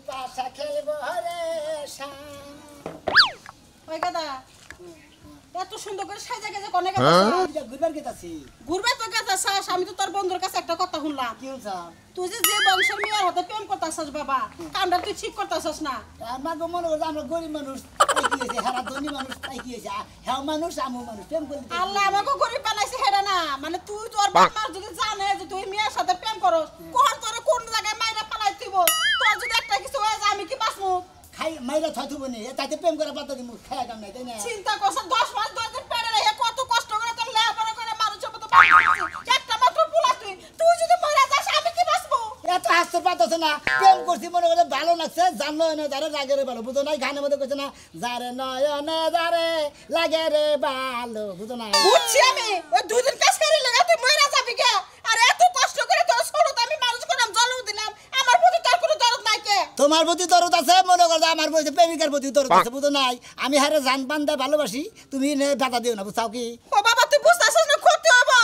পাশা খেলবো রে সা ওই গাদা এত সুন্দর করে সাজা গেছে কোনে গেছে ঘুরবার গেতাছি ঘুরবে তো গেছে শ্বাস আমি তো তোর বন্ধুর কাছে একটা কথা শুনলাম কি হইছে তুই যে বংশের মেয়ের হাতে প্রেম করতাছস বাবা কামটা তুই ঠিক করতাছস না আমার মনে করে আমরা গরিব মানুষ তাই কি হয়েছে হারা ধনী মানুষ তাই কি হয়েছে হ্যাঁ মানুষ আমু মানুষ প্রেম করলি আল্লাহ আমাকে গরিব বানাইছে হেডা না মানে তুই তোর বাবার যদি জানে যে তুই মেয়ের সাথে প্রেম করস কোন তোর কোন জায়গায় মাইরা পালাই তুইব তোর যদি একটা কিছু হয়ে যায় আমি কি বাঁচমু খাই মাইরা থইতুব নি তাইতে প্রেম করে বাদ দিমু খায়া কাম নাই তাই না চিন্তা করছ 10 মাস 10 দিন পেড়ে রে কত কষ্ট করে তোর লেখাপড়া করে মানুষের মতো পাইছিস একটা মাত্র পোলা তুই যদি মরে যাস আমি কি বাঁচবো এত হাসতে পারতেছে না প্রেম করছি মনে করে ভালো লাগছে জানলো না যারে লাগে রে ভালো বুঝো নাই গানের মধ্যে কইছে না যারে নয়নে যারে লাগে রে ভালো বুঝো না বুঝছি আমি ওই দুই দিন কাজ করে লাগা তুই মরে যাবি কে আর এত কষ্ট করে তোর ছোটতে আমি মানুষ করলাম জন্ম দিলাম আমার প্রতি তোর কোনো দরদ নাই কে তোমার প্রতি দরদ আছে মনে করো আমার প্রতি প্রেমিকার প্রতি দরদ আছে বুঝো নাই আমি হারে জান বান্দা ভালোবাসি তুমি নে বাধা দিও না বুঝাও কি ও বাবা তুই বুঝতাছিস না ক্ষতি হবো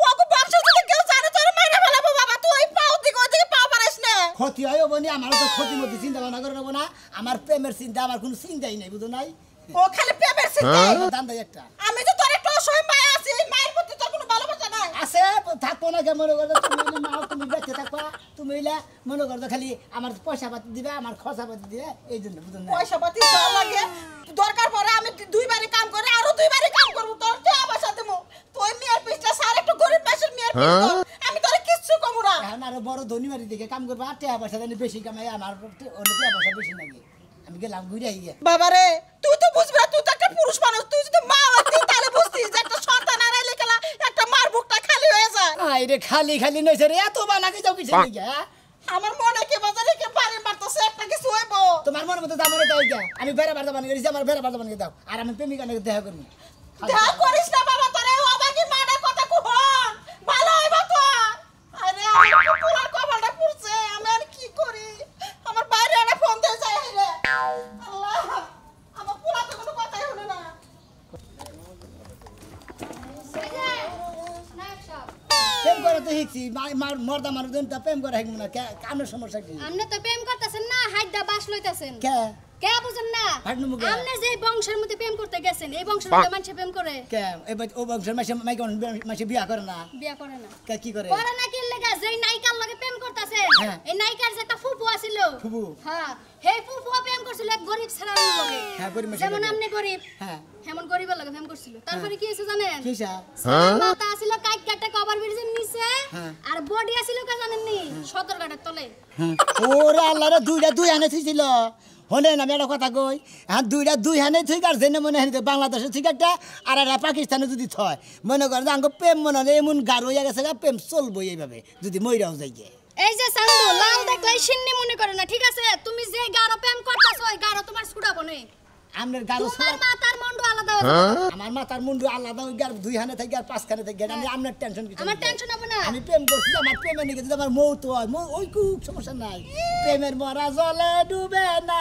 ওগো বংশ যদি কেউ জানে তোর মাইরা ফেলাবো বাবা তুই ওই পাও দিকে ওই দিকে পাও পারিস না ক্ষতি হয় বনি আমার তো ক্ষতি মতি চিন্তা ভাবনা করে নেবো না আমার প্রেমের চিন্তা আমার কোনো চিন্তাই নাই বুঝো নাই ও খালি প্রেমের চিন্তা দান দেয় একটা আমি তো তোর একটা অসহায় মায়া আছি এই মায়ের প্রতি তোর কোনো ভালোবাসা নাই আছে থাকবো না কে মনে করো তুমি মাও তুমি বেঁচে থাকবা তুমি মনে করো খালি আমার পয়সা পাতি দিবে আমার খরচা পাতি দিবে এই জন্য বুঝো না পয়সা পাতি যা লাগে দরকার পড়ে আমি দুইবারই কাম করে আরো দুইবারই কাম করব তোর টাকা পয়সা দেবো তুই মেয়ের পিছটা সার একটু গরিব মানুষের মেয়ের পিছটা আমি তোর কিচ্ছু কমু না এখন আরো বড় ধনী বাড়ি দিকে কাম করবো আর টাকা পয়সা দেন বেশি কামাই আমার অনেক টাকা পয়সা বেশি লাগে আমি গেলাম ঘুরে আইয়া বাবা রে তুই তো বুঝবি না তুই তো একটা পুরুষ মানুষ তুই যদি মা হতি তাহলে বুঝতিস যে একটা সন্তান আড়াইলে গেলা একটা মার বুকটা খালি হয়ে যায় আই রে খালি খালি নইছে রে এত বানাকে যাও কিছু নেই আমার মনে কে বাজারে কে পারে মারতেছে একটা কিছু হইব তোমার মনের মতো দাম দাও গিয়া আমি বেড়া বাড়া বানিয়ে গেছি আমার বেড়া বাড়া বানিয়ে দাও আর আমি প্রেমিকা নাকি দেখা করবো দেখা করিস না বাবা তোরে অবাকি মানা কথা কুহন ভালো হইব তো আরে আমার পোলার কপালটা পুড়ছে আমি আর কি করি আমার বাইরে একটা ফোন দিয়ে যায় রে আল্লাহ আমার পোলা তো কোনো কথাই হলো না প্রেম করে তো শিখছি মর্দা মানুষ প্রেম করে শিখবো না কামের সমস্যা কি আমনে তো প্রেম করতেছেন না হাইদা বাস লইতাছেন কে কে বুঝেন না হাইডনু মুগে আমনে যে বংশের মধ্যে প্রেম করতে গেছেন এই বংশের মধ্যে মানুষ প্রেম করে কে এবার ও বংশের মাসে বিয়া করে না বিয়া করে না কে কি করে করে না কি লাগা যেই নায়িকার লগে প্রেম করতেছেন হ্যাঁ। এই নায়িকার যে একটা ফুফু আছিল ফুফু? হ্যাঁ হেই ফুফু প্রেম করছিল এক গরিব ছেলের লগে হ্যাঁ, গরিব মানুষের যেমন লগে। আমনে গরিব হ্যাঁ হেমন গরিবের লগে প্রেম করছিল তারপরে কি হইছে জানেন কিসা মাথা আছিল কাইট কাটা কভার ব্রিজের নিচে হ্যাঁ। আর বডি আছিল কা জানেন নি সদরঘাটের তলে ওরে আল্লাহ রে দুই হানে থুইছিল হনে না আমি একটা কথা কই হ্যাঁ দুই হানে থুই আর জেনে মনে হয় বাংলাদেশে ঠিক একটা আর একটা পাকিস্তানে যদি থয় মনে করেন যে আঙ্গ প্রেম মনে হয় এমন গাঢ় হইয়া গেছে প্রেম চলবো এইভাবে যদি মইরাও যাই গে এই যে চান্দু লাল দেখলাই সিন্নি মনে করে না ঠিক আছে তুমি যে গারো প্রেম করতাছো ওই গারো তোমার ছুড়াবো না আমনের গাঢ় তোমার মাথার মুন্ডু আলাদা আছে আমার মাথার মুন্ডু আলাদা ওই গার দুই হানে থেকে আর পাঁচখানে থেকে আমি আপনার টেনশন কিছু আমার টেনশন হবে না আমি প্রেম করছি আমার প্রেমের নিকে যদি আমার মৌত হয় ওই খুব সমস্যা নাই প্রেমের মরা জলে ডুবে না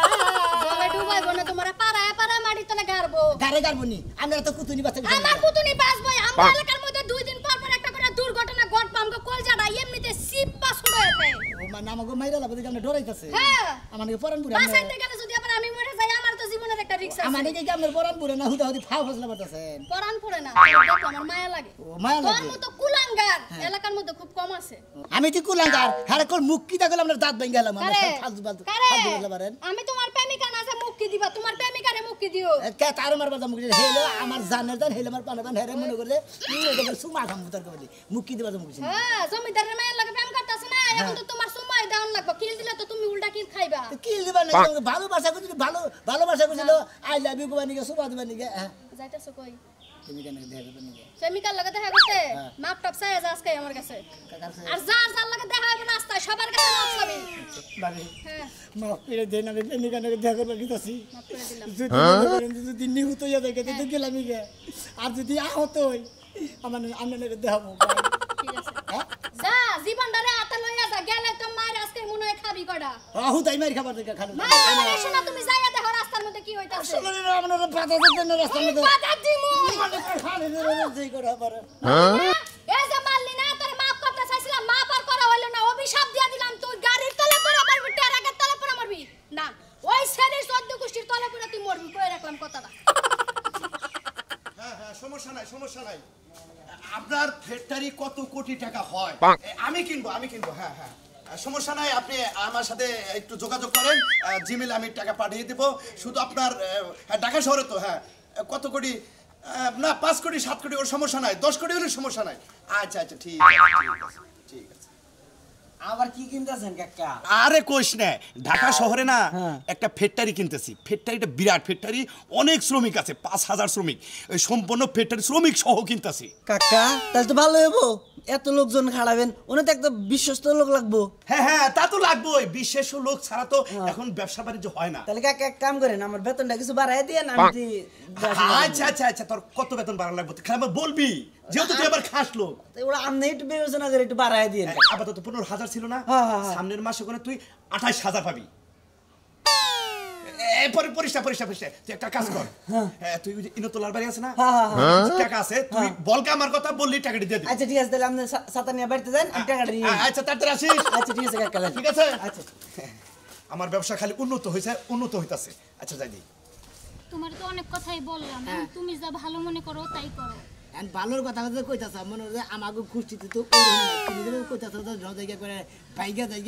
জলে ডুবাইবো না তোমার পাড়ায় পাড়ায় মাটি তলে গারবো গারে গারবনি আমরা তো কুতুনি বাচ্চা আমার পুতুনি বাসবই আমার এলাকার মধ্যে দুই দিন পর পর একটা করে দুর্ঘটনা ঘটবে আমগো কলজাটা এমনিতে সিপ্পা ছুড়াইতে ও মানে আমাকে মাইরা লাভ দিকে আমরা ডরাইতাছে হ্যাঁ আমাকে পরান পুরে বাসাইতে গেলে যদি আবার আমি মরে যাই আমার তো জীবনের একটা রিস্ক আছে আমাকে কি আপনার পরান পুরে না হুদা হুদি ফাও ফসলা বাতাছেন পরান পড়ে না দেখো আমার মায়া লাগে ও মায়া তোর লাগে মতো কুলাঙ্গার এলাকার মধ্যে খুব কম আছে আমি তো কুলাঙ্গার হ্যাঁ কোন মুখ কি দেখলাম আমরা দাঁত ভেঙে গেলাম আমরা কারে? ফালতু ফালতু কারে? ফালতু বলতে পারেন আমি তোমার প্রেমিকা না যে মুক্তি দিবা তোমার প্রেমিকারে মুক্তি দিও কে তার মার বাদা মুখ হেলো আমার জানের জান হেলো আমার পানা পান হেরে মনে করে এটা সুমা খাম তোর বলি মুখ কি দিবা মুখ হ্যাঁ জমিদারের মায়ের লাগে প্রেম করতেছ না এখন তো তোমার সময় দাওন লাগবে কিল দিলে তো তুমি উল্টা কিল খাইবা কি দিবা না ভালোবাসা করছিল ভালোবাসা করছিল আই লাভ ইউ কোবানি কে সুমা দিবানি কে হ্যাঁ যাইতাছো কই তুমি কেন দেখা করতে নি প্রেমিকার লাগে দেখা করতে মাপ টপ চাই আজকে আমার কাছে আর যার লাগে দেখা হবে রাস্তায় সবার কাছে মাপ চাবি বাড়ি হ্যাঁ মাফ করে দেন আমি প্রেমিকা নাকি দেখা করবার দিতেছি মাপ করে দিলাম যদি নিহুত হইয়া দেখে তো গেলাম আর যদি আহত হই আমার আমি দেখাবো ঠিক আছে যা জীবনটারে হাতে লইয়া যা গেলে তো মায়ের আজকে মনে হয় খাবি কয়টা হুদাই মারি খাবার দেখা খালো মায়ের এসে না তুমি যাইয়া দেখো রাস্তার মধ্যে কি হইতাছে আসলে আপনারা পাতা দিতেন রাস্তার মধ্যে পাতা দিমু এই যে মারলি না তোর মাপ করতে চাইছিলাম মাপ আর করা হইলো না অভিশাপ দিয়া দিলাম তুই গাড়ির তলে পড়ে মারবি টেরাকের তলে পড়ে মারবি ফ্যাক্টরি কত কোটি টাকা হয় আমি কিনবো হ্যাঁ হ্যাঁ সমস্যা নাই আপনি আমার সাথে একটু যোগাযোগ করেন জিমেলে আমি টাকা পাঠিয়ে দেব শুধু আপনার ঢাকা শহরে তো হ্যাঁ কত কোটি না 5 কোটি 7 কোটি ওর সমস্যা নাই 10 কোটি হলে সমস্যা নাই আচ্ছা আচ্ছা ঠিক আছে আবার কি কিনতেছেন কাকা আরে কোশ না ঢাকা শহরে না একটা ফ্যাক্টরি কিনতেছি ফ্যাক্টরিটা বিরাট ফ্যাক্টরি অনেক শ্রমিক আছে 5000 শ্রমিক ওই সম্পূর্ণ ফ্যাক্টরি শ্রমিক সহ কিনতেছি কাকা তাহলে তো ভালো হইব এত লোকজন খাড়াবেন ওনে তো একটা বিশ্বস্ত লোক লাগবো হ্যাঁ হ্যাঁ তা তো লাগবেই বিশেষ লোক ছাড়া তো এখন ব্যবসা বাণিজ্য হয় না তাহলে কাকা এক কাম করেন আমার বেতনটা কিছু বাড়াই দেন আমি আচ্ছা আচ্ছা আচ্ছা তোর কত বেতন বাড়ানো লাগবে তুই খাবার বলবি যেহেতু তুই আবার খাস লোক ওরা আপনি একটু বিবেচনা করে একটু বাড়াই দিয়ে আপাতত 15,000 ছিল না হ্যাঁ। সামনের মাসে করে তুই 28,000 পাবি এরপরে পরিষ্কার তুই একটা কাজ কর হ্যাঁ তুই ইনতলার বাড়ি আছে না টাকা আছে তুই বলকা আমার কথা বললি টাকাটা দিয়ে দিবি আচ্ছা ঠিক আছে তাহলে আপনি ছাতা নিয়ে বাড়িতে যান আমি টাকাটা নিয়ে আচ্ছা তাড়াতাড়ি আসিস আচ্ছা ঠিক আছে কাকা ঠিক আছে আচ্ছা আমার ব্যবসা খালি উন্নত হইতাছে আচ্ছা যাই দিই তোমার তো অনেক কথাই বললাম তুমি যা ভালো মনে করো তাই করো ভালোর কথা কইতাছ মনে হয় আমাকে খুশিতে তো কইতাছ জায়গা করে বাইগা যায়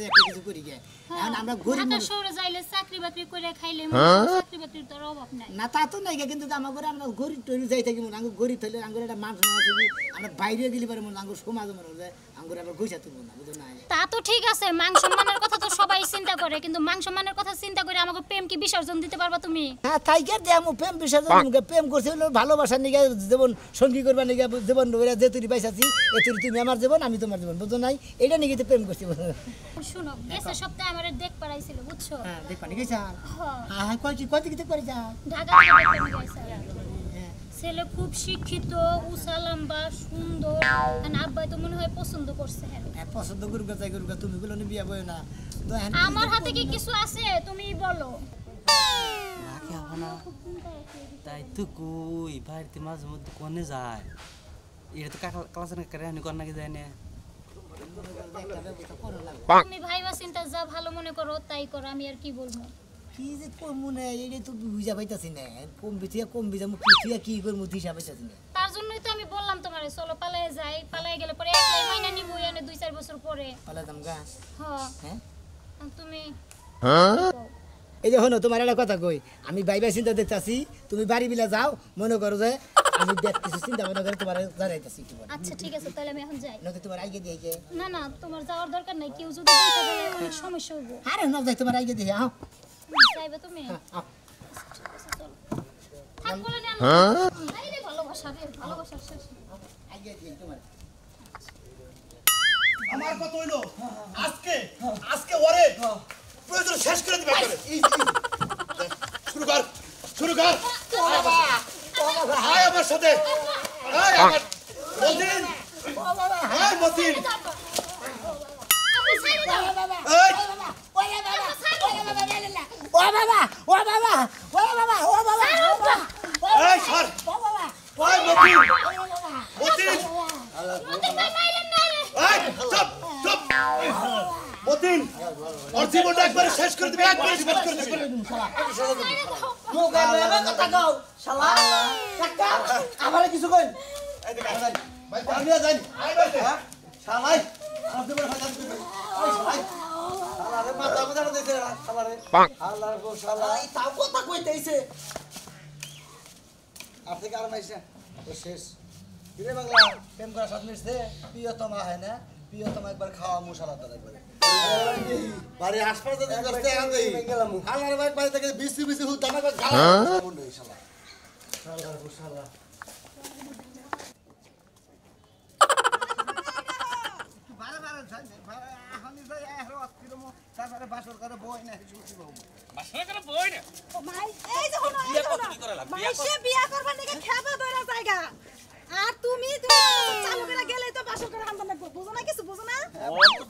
একটা কিছু করি গে এখন আমরা গরিব ঢাকা শহরে যাইলে চাকরি বাকরি করে খাইলে চাকরি বাকরির তো অভাব নাই না তা তো নাই কিন্তু আমাকে আমরা গরিব টরি যাই থাকি মনে গরিব হইলে আঙ্গুর একটা মান সম্মান আছে আমরা বাইরে গেলে পারে মনে আঙ্গুর সমাজ মনে হয় আঙ্গুর আবার গইসা তুলবো না বুঝো না তা তো ঠিক আছে মান সম্মানের কথা তো সবাই চিন্তা করে কিন্তু মান সম্মানের কথা চিন্তা করে আমাকে প্রেম কি বিসর্জন দিতে পারবা তুমি হ্যাঁ তাই কে আমি প্রেম বিসর্জন প্রেম করছি হলো ভালোবাসার নিগে জীবন সঙ্গী করবার নিগে জীবন যে তুই পাইছাছি এ তুমি আমার জীবন আমি তোমার জীবন বুঝো নাই এটা নিগে তো প্রেম করছি শুনো গেছে সপ্তাহে আমারে দেখ পাড়াইছিল বুঝছো হ্যাঁ দেখ পানি গেছা হ্যাঁ কত কিছু করে যা ঢাকা থেকে দেখতে গেছে ছেলে খুব শিক্ষিত উঁচা লম্বা সুন্দর আব্বাই তো মনে হয় পছন্দ করছে হ্যাঁ পছন্দ করুক তাই করুক তুমি গুলো বিয়া বই না আমার হাতে কি কিছু আছে তুমি বলো তাই তো কই বাড়িতে মাঝে মধ্যে কোনে যায় এটা তো কাকা ক্লাস করে আনি কর নাকি যায় না তুমি ভাইবা চিন্তা যা ভালো মনে করো তাই করো আমি আর কি বলবো কি যে করমু না এইটা তো বুঝা পাইতাছি না কম বিজা মু কি করমু দিশা পাইতাছি না তার জন্যই তো আমি বললাম তোমারে চলো পালায়ে যাই পালায়ে গেলে পরে একলাই মাইনা নিব এনে 2-4 বছর পরে পালা দাম গা হ্যাঁ তুমি এই যে হনো তোমার একটা কথা কই আমি বাইবা চিন্তা দেখতাছি তুমি বাড়ি বিলা যাও মনে করো যে আমি দেখতেছি চিন্তা মনে করে তোমার জানাইতাছি আচ্ছা ঠিক আছে তাহলে আমি এখন যাই নয়তো তোমার আইগে দিয়ে না না তোমার যাওয়ার দরকার নাই কেউ যদি দেখে ফেলে অনেক সমস্যা হইব আরে না যাই তোমার আইগে দিয়ে আও যাইবে তুমি থাক বলে না এই রে ভালোবাসা শেষ আইগে দিয়ে তোমার আমার কত হইলো আজকে ওরে প্রয়োজন শেষ করে দিবে করে শুরু কর আয় আমার সাথে আয় আমার মতিন এই এই সর ওই মতিন এই চুপ মতিন ওর জীবনটা একবারে শেষ করে দিবে কথা কও শালা কাকা আমারে কিছু কই ভাই পানিয়া যাই আই বাইতে শালাই আপনি বড় ফাটা দিতে ওই শালাই শালারে মাথা মাথা দিতে শালারে আল্লাহর গো শালা এই তাও কথা কইতেইছে আপনি কার মাইছে ও শেষ কিরে বাংলা প্রেম করা সাথ মিশছে প্রিয়তমা হয় না প্রিয়তমা একবার খাওয়া মুশালা দাদা একবার বাড়ি হাসপাতাল থেকে করতে আন দেই আল্লাহর ভাই বাড়ি থেকে বিসি হুল দানা করে গালা বন্ধ হই শালা আল্লাহর গো শালা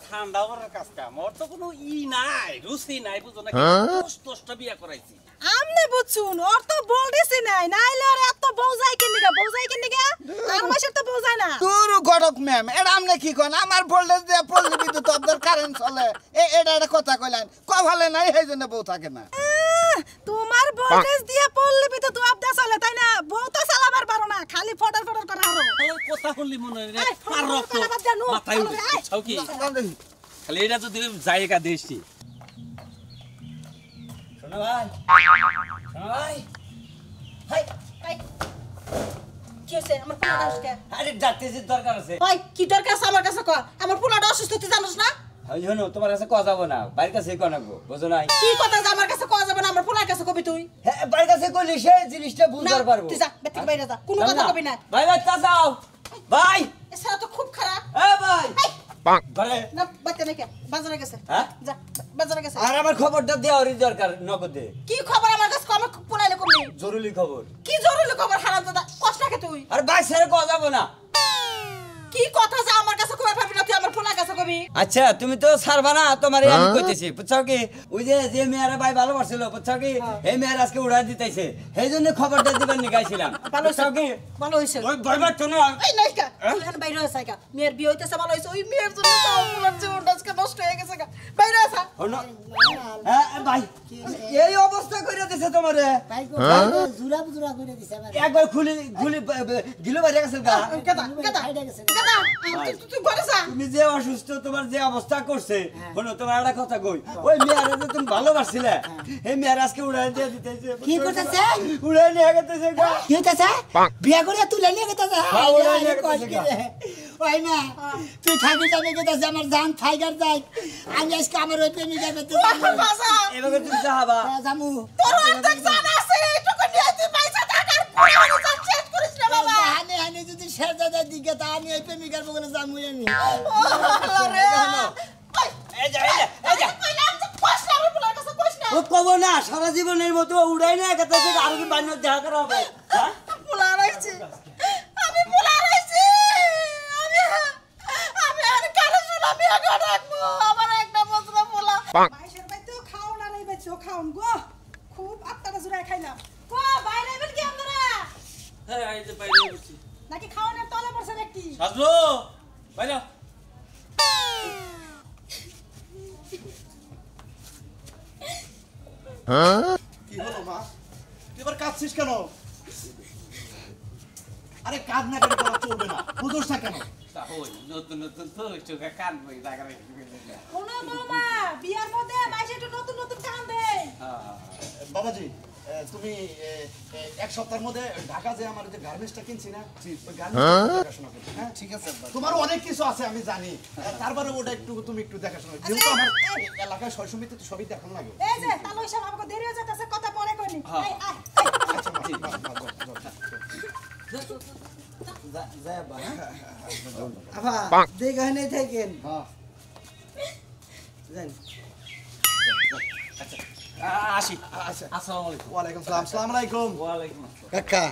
ঠান্ডা করার কাজ কাম ওর তো কোনো নাই রুচি নাই বুঝো না কষ্ট বিয়া করাইছি আমনে বুঝছুন ওর তো বলতেছি নাই নাইলে ওর এত বউজাই কিনিগা আর মাসের তো বউজাই না তোর গড়ক ম্যাম এটা আমনে কি কোন আমার ভোল্টেজ দিয়ে পড়লি বিদ্যুৎ আপনার কারেন্ট চলে এটা একটা কথা কইলেন পোলা ভালে নাই সেই জন্য বউ থাকে না। তোমার ভোল্টেজ দিয়ে পড়লে তো তুই আপদা চলে তাই না, বউ তো চালাবার পারো না, খালি ফটার ফটার করা হলো। কথা শুনলি মনে হয় রে এই, পার রক্ত কথা বাদ জানো, মাথায় চলো, উঠে এই। ছাও কি খালি এটা তো দিলাম জায়গা দেশি শোনা ভাই শোনা ভাই হাই হাই কি হইছে আমার পোলাটা আজকে? আরে ডাক্তারের দরকার আছে ওই কি দরকার আছে আমার কাছে কর, আমার পোলাটা অসুস্থ তুই জানোস না? ওই জন্য তোমার কাছে কথা যাব না বাইরের কাছে কনাবো বুঝো নাই কি কথা যে আমার কাছে কওয়া যাবে না, আমার পোলার কাছে কবি তুই? হ্যাঁ বাইরের কাছে কইলে সেই জিনিসটা না বুঝতে পারবো তুই যা বের থেকে বাইরে যা, কোনো কথা কবি না। ভাই ভাই তা যাও ভাই এছাড়া তো খুব খারাপ। এ ভাই ঘরে না বাচ্চা নাকি বাজারে গেছে, হ্যাঁ? যা বাজারে গেছে। আর আমার খবরটা দেওয়ারই দরকার নগদে কি খবর আমার কাছে কম পোলাইলে করলি? জরুরি খবর কি জরুরি খবর হারাম দাদা কষ্ট রাখে তুই? আর ভাই ছেড়ে কথা যাব না কি কথা যে আমার কাছে কবে পাবি না তুই আমার পোলার কাছে কবি? আচ্ছা তুমি তো ছাড়বা না তোমারে আমি কইতেছি বুঝছো কি ওই যে যে মেয়েরা ভাই ভালোবাসছিল বুঝছো কি এই মেয়ের আজকে উড়াই দিতেছে সেই জন্য খবরটা দিবার নিগাইছিলাম ভালো হইছে বুঝছো কি ভালো হইছে। ওই ভয়বার তো না এই নাইকা তুই এখানে বাইরে আছিস কা, মেয়ের বিয়ে হইতেছে ভালো হইছে, ওই মেয়ের জন্য তো আমার পোলার জীবনটা আজকে নষ্ট হয়ে গেছে কা, বাইরে আসা। হনো হ্যাঁ ভাই এই অবস্থা কইরা দিছে তোমারে তাই জুরা জুরা করে দিছে আমার একবার খুলি খুলি গিলো বাইরে গেছে গা কেদা কেদা কেদা তুই ঘরে যা। তুমি যে অসুস্থ তোমার যে অবস্থা করছে শোনো তোমার একটা কথা কই ওই মেয়ের যে তুমি ভালোবাসছিলে এই মেয়ের আজকে উড়াই দিয়ে দিতেছে কি করতেছে? উড়াই নিয়ে গেতেছে গা কি হইতাছে বিয়া করে তুলে নিয়ে গেতাছে হ্যাঁ, ওরে নিয়ে গেতাছে গা। ওই না তুই থাকি যাবে গেতাছে আমার জান টাইগার যাই আমি আজকে আমার ওই প্রেমিকা পেতে বাসা এভাবে তুমি যাবা জামু তোর অর্ধেক জান আছে এটুকু নিয়ে তুই পয়সা টাকার পুরো জান চেক করিস না বাবা। হানে হানে যদি শেরজাদার দিকে তা আমি ওই প্রেমিকার বগলে জামু আমি আরে এই যা এই যা কইলাম যে কইস না আমার পোলার কাছে কইস না। ও কব না সারা জীবনের মতো উড়াই নিয়ে গেতেছে আর কি বান্য দেখা করা হবে হ্যাঁ পোলা রাইছি আমি পোলা রাইছি আমি আমি আর কারে শুনা বিয়া করে রাখবো আমার একটা বছর পোলা। মাইশের বাইতেও খাওন আর এই বাইতেও খাওন গো, খুব আত্মাটা জুড়ায় খাইলাম গো। বাইরে বেল কি আপনারা হ্যাঁ এই যে বাইরে বসছি নাকি খাওয়ানোর তলে পড়ছে ব্যক্তি? সাজলো বাইরে কি হলো মা তুই এবার কাঁদছিস কেন? আরে কাঁদ না কেন করা চলবে না বুঝোস না কেন? ওই নতুন নতুন তো চোখে কান বই জায়গা রেখে কোনো বৌমা বিয়ার মধ্যে মাইশে একটু নতুন নতুন কান দেয়। বাবাজি তুমি এক সপ্তাহের মধ্যে ঢাকা যে আমার যে গার্মেন্টসটা কিনছি না ওই গার্মেন্টস দেখাশোনা করবে হ্যাঁ ঠিক আছে আব্বা। তোমার অনেক কিছু আছে আমি জানি তারপরে ওটা একটু তুমি একটু দেখাশোনা করো। যেহেতু আমার এলাকায় সয় সমিতি তো সবই দেখানো লাগে এই যে তাহলে ওই সব আমাকে দেরি হয়ে যাচ্ছে, কথা পরে কইনি। এই আয় আচ্ছা মা, যাও, যাও, যাও, যাও। আবা দেখে নেই থাকেন হ্যাঁ আসি আচ্ছা আসসালামু আলাইকুম ওয়ালাইকুম সালাম আসসালামু আলাইকুম ওয়ালাইকুম আসসালাম কাকা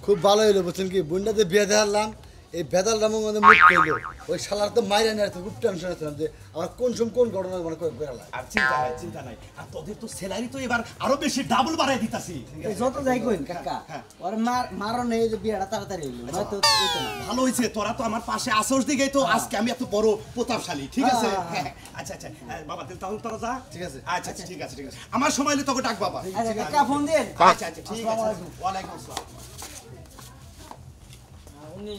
খুব ভালো হইলো বুঝছেন কি বুন্ডাতে বিয়ে দেখালাম এই বেদালটা মধ্যে মুখ পেলো ওই শালার তো মাইরা নিয়ে খুব টেনশন হচ্ছিলাম যে আমার কোন সময় কোন ঘটনা মানে করে বেড়ালাম আর চিন্তা নাই আর তোদের তো স্যালারি তো এবার আরো বেশি ডাবল বাড়াই দিতাছি যত যাই কইন কাকা ওর মারো নেই যে বিয়েটা তাড়াতাড়ি হইলো নয়তো হইতো না। ভালো হয়েছে তোরা তো আমার পাশে আসোস দিকেই তো আজকে আমি এত বড় প্রতাপশালী ঠিক আছে হ্যাঁ আচ্ছা আচ্ছা বাবা তাহলে তোরা যা ঠিক আছে। আচ্ছা আচ্ছা ঠিক আছে ঠিক আছে আমার সময় হলে তোকে ডাক বাবা আচ্ছা কাকা ফোন দেন। আচ্ছা আচ্ছা ঠিক আছে ওয়ালাইকুম আসসালাম উনি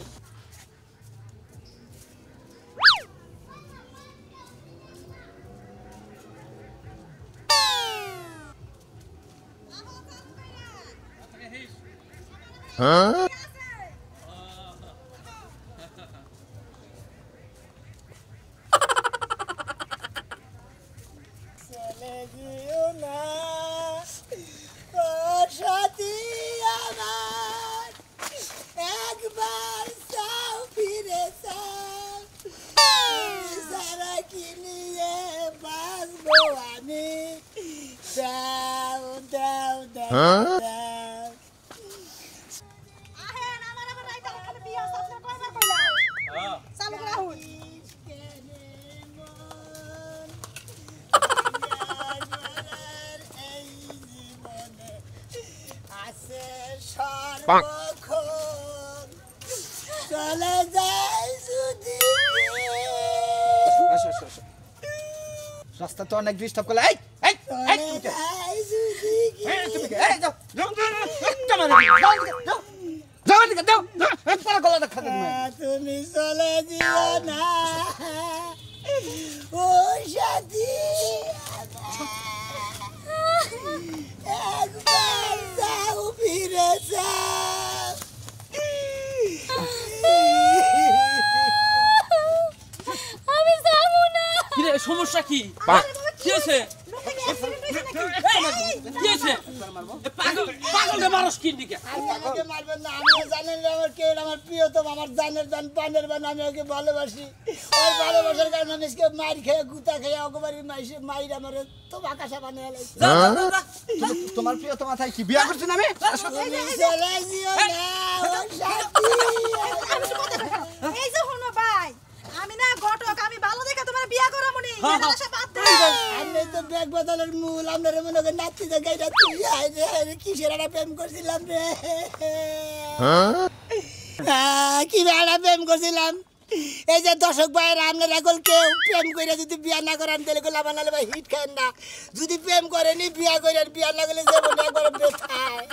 চলে গিয়েও না ও সাথী আমার একবার চাও ফিরে চাও তুমি সারা কি নিয়ে বাঁচবো আমি দাও দাও দাও দাও আহেন আমার আবার রাইতে ওখানে বিয়ে আছে, আপনার কয়বার কইলাম চালু করে আহুন। চলে যায় যদি রাস্তা তো অনেক ডিস্টার্ব করলে এই চলে যাই যদি কি তুমি চলে দিও না ও সাথী একবার যাও ফিরে যাও আমি যাবো না। কিরে সমস্যা কি কি হয়েছে কি হয়েছে পাগল মানুষ কি দিকে আমাকে মারবেন না আপনি জানেন যে আমার কেউ আমার প্রিয়তম আমার জানের জান পানের বান আমি ওকে ভালোবাসি ওই ভালোবাসার কারণে আমি আজকে মার খেয়ে গুতা খেয়ে অগবারি মাইর আমার তো আকাশা বানিয়ে লাইছে তোমার প্রিয় তোমার থাই কি বিয়া করছেন আমি তুমি চলে যেও না ও সাথী এই যে হনো ভাই আমি না ঘটক আমি ভালো দেখে তোমার বিয়া করামুনি মেলাসা বাদ দে আমি তো ব্যাগ বদলের মূল আপনার মনে করেন নাচতে তো গাইরা তুই রে কিসের একটা প্রেম করছিলাম রে কি একটা প্রেম করছিলাম এই যে দর্শক ভাইয়েরা আপনার এখন কেউ প্রেম করে যদি বিয়া না করেন তাহলে করলে আমার নাহলে ভাই হিট খায় না যদি প্রেম করেনি বিয়া করেন বিয়া না করলে যাবো না একবার বেথায়